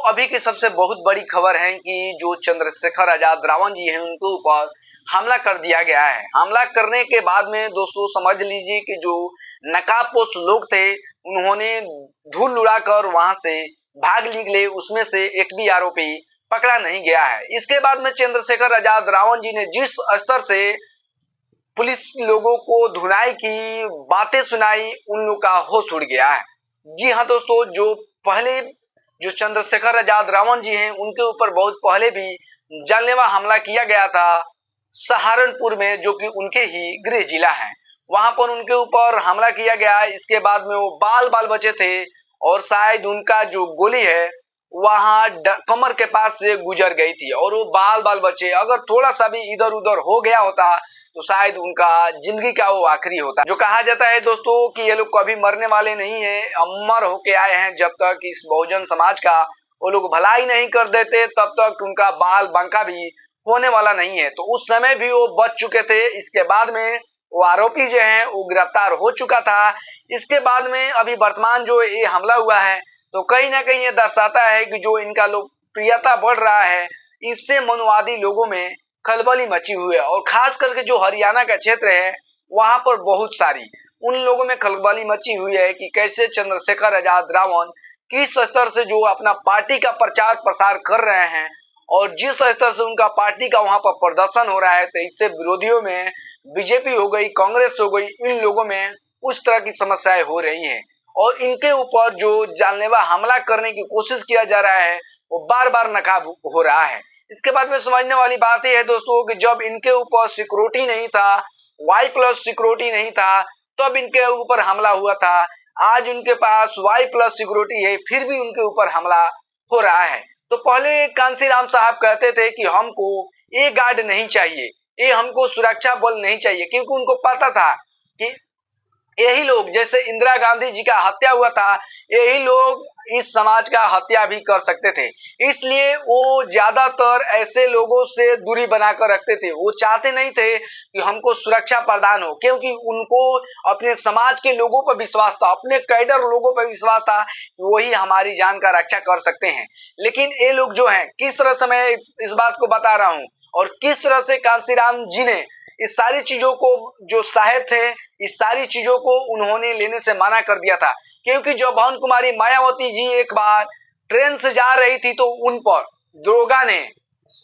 अभी की सबसे बहुत बड़ी खबर है कि जो चंद्रशेखर आजाद रावण जी हैं उनके ऊपर हमला कर दिया गया है। हमला करने के बाद में दोस्तों समझ लीजिए कि जो नकाबपोश लोग थे उन्होंने धूल उड़ाकर वहां से भाग निकले, उसमें से एक भी आरोपी पकड़ा नहीं गया है। इसके बाद में चंद्रशेखर आजाद रावण जी ने जिस स्तर से पुलिस लोगों को धुनाई की, बातें सुनाई, उन लोग का होश उड़ गया है। जी हाँ दोस्तों, जो पहले जो चंद्रशेखर आजाद रावण जी हैं उनके ऊपर बहुत पहले भी जानलेवा हमला किया गया था सहारनपुर में, जो कि उनके ही गृह जिला है। वहां पर उनके ऊपर हमला किया गया। इसके बाद में वो बाल बचे थे और शायद उनका जो गोली है वहां कमर के पास से गुजर गई थी और वो बाल बचे। अगर थोड़ा सा भी इधर उधर हो गया होता तो शायद उनका जिंदगी का वो आखिरी होता। जो कहा जाता है दोस्तों कि ये लोग कभी मरने वाले नहीं है, अमर होके आए हैं। जब तक इस बहुजन समाज का वो लोग भलाई नहीं कर देते तब तक उनका बाल बांका भी होने वाला नहीं है। तो उस समय भी वो बच चुके थे। इसके बाद में वो आरोपी जो है वो गिरफ्तार हो चुका था। इसके बाद में अभी वर्तमान जो ये हमला हुआ है तो कहीं ना कहीं ये दर्शाता है कि जो इनका लोकप्रियता बढ़ रहा है, इससे मनुवादी लोगों में खलबली मची हुई है। और खास करके जो हरियाणा का क्षेत्र है वहां पर बहुत सारी उन लोगों में खलबली मची हुई है कि कैसे चंद्रशेखर आजाद रावण किस स्तर से जो अपना पार्टी का प्रचार प्रसार कर रहे हैं और जिस स्तर से उनका पार्टी का वहां पर प्रदर्शन हो रहा है, तो इससे विरोधियों में बीजेपी हो गई, कांग्रेस हो गई, इन लोगों में उस तरह की समस्याएं हो रही हैं और इनके ऊपर जो जानलेवा हमला करने की कोशिश किया जा रहा है वो बार बार नाकाम हो रहा है। इसके बाद में समझने वाली बात यह है दोस्तों कि जब इनके ऊपर सिक्योरिटी नहीं था, Y+ सिक्योरिटी नहीं था, तब इनके ऊपर हमला हुआ था। आज उनके पास Y+ सिक्योरिटी है, फिर भी उनके ऊपर हमला हो रहा है। तो पहले कांसीराम साहब कहते थे कि हमको ये गार्ड नहीं चाहिए, ये हमको सुरक्षा बल नहीं चाहिए, क्योंकि उनको पता था कि यही लोग, जैसे इंदिरा गांधी जी का हत्या हुआ था, यही लोग इस समाज का हत्या भी कर सकते थे। इसलिए वो ज्यादातर ऐसे लोगों से दूरी बनाकर रखते थे। वो चाहते नहीं थे कि हमको सुरक्षा प्रदान हो, क्योंकि उनको अपने समाज के लोगों पर विश्वास था, अपने कैडर लोगों पर विश्वास था कि वही हमारी जान का रक्षा कर सकते हैं। लेकिन ये लोग जो हैं, किस तरह से मैं इस बात को बता रहा हूं और किस तरह से कांसीराम जी ने इस सारी चीजों को जो साहे थे, इस सारी चीजों को उन्होंने लेने से मना कर दिया था। क्योंकि जब भवन कुमारी मायावती जी एक बार ट्रेन से जा रही थी तो उन पर दरोगा ने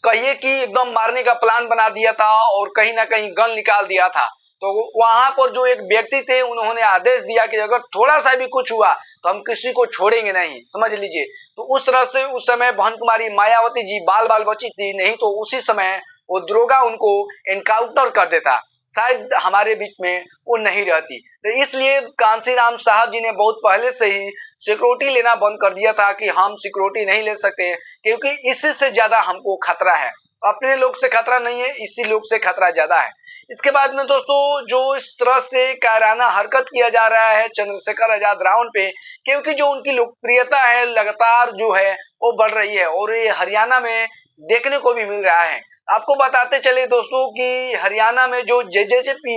कहिए कि एकदम मारने का प्लान बना दिया था और कहीं ना कहीं गन निकाल दिया था। तो वहां पर जो एक व्यक्ति थे उन्होंने आदेश दिया कि अगर थोड़ा सा भी कुछ हुआ तो हम किसी को छोड़ेंगे नहीं, समझ लीजिए। तो उस तरह से उस समय भवन कुमारी मायावती जी बाल बची थी, नहीं तो उसी समय वो दरोगा उनको एनकाउंटर कर देता, शायद हमारे बीच में वो नहीं रहती। तो इसलिए कांसीराम साहब जी ने बहुत पहले से ही सिक्योरिटी लेना बंद कर दिया था कि हम सिक्योरिटी नहीं ले सकते, क्योंकि इससे से ज्यादा हमको खतरा है। अपने लोग से खतरा नहीं है, इसी लोग से खतरा ज्यादा है। इसके बाद में दोस्तों जो इस तरह से कायराना हरकत किया जा रहा है चंद्रशेखर आजाद रावण पे, क्योंकि जो उनकी लोकप्रियता है लगातार जो है वो बढ़ रही है और ये हरियाणा में देखने को भी मिल रहा है। आपको बताते चले दोस्तों कि हरियाणा में जो जेजेपी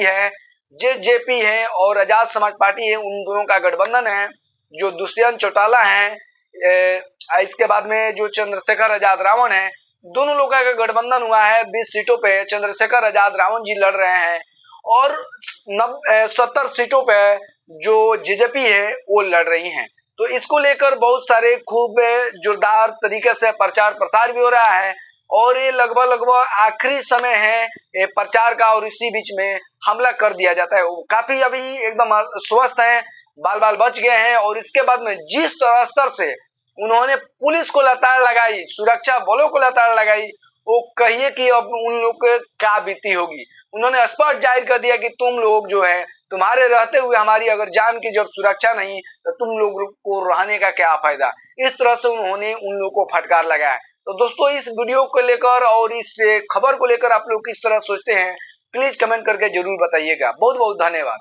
है और आजाद समाज पार्टी है, उन दोनों का गठबंधन है। जो दुष्यंत चौटाला है, इसके बाद में जो चंद्रशेखर आजाद रावण है, दोनों लोगों का गठबंधन हुआ है। 20 सीटों पे चंद्रशेखर आजाद रावण जी लड़ रहे हैं और 70 सीटों पे जो जेजेपी है वो लड़ रही हैं। तो इसको लेकर बहुत सारे खूब जोरदार तरीके से प्रचार प्रसार भी हो रहा है और ये लगभग आखिरी समय है ये प्रचार का और इसी बीच में हमला कर दिया जाता है। वो काफी अभी एकदम स्वस्थ है, बाल बच गए हैं और इसके बाद में जिस तरह स्तर से उन्होंने पुलिस को लताड़ लगाई, सुरक्षा बलों को लताड़ लगाई, वो कहिए कि अब उन लोग को क्या बीती होगी। उन्होंने स्पष्ट जाहिर कर दिया कि तुम लोग जो है, तुम्हारे रहते हुए हमारी अगर जान की जब सुरक्षा नहीं तो तुम लोग को रहने का क्या फायदा। इस तरह से उन्होंने उन लोगों को फटकार लगाया। तो दोस्तों इस वीडियो को लेकर और इस खबर को लेकर आप लोग किस तरह सोचते हैं, प्लीज कमेंट करके जरूर बताइएगा। बहुत बहुत धन्यवाद।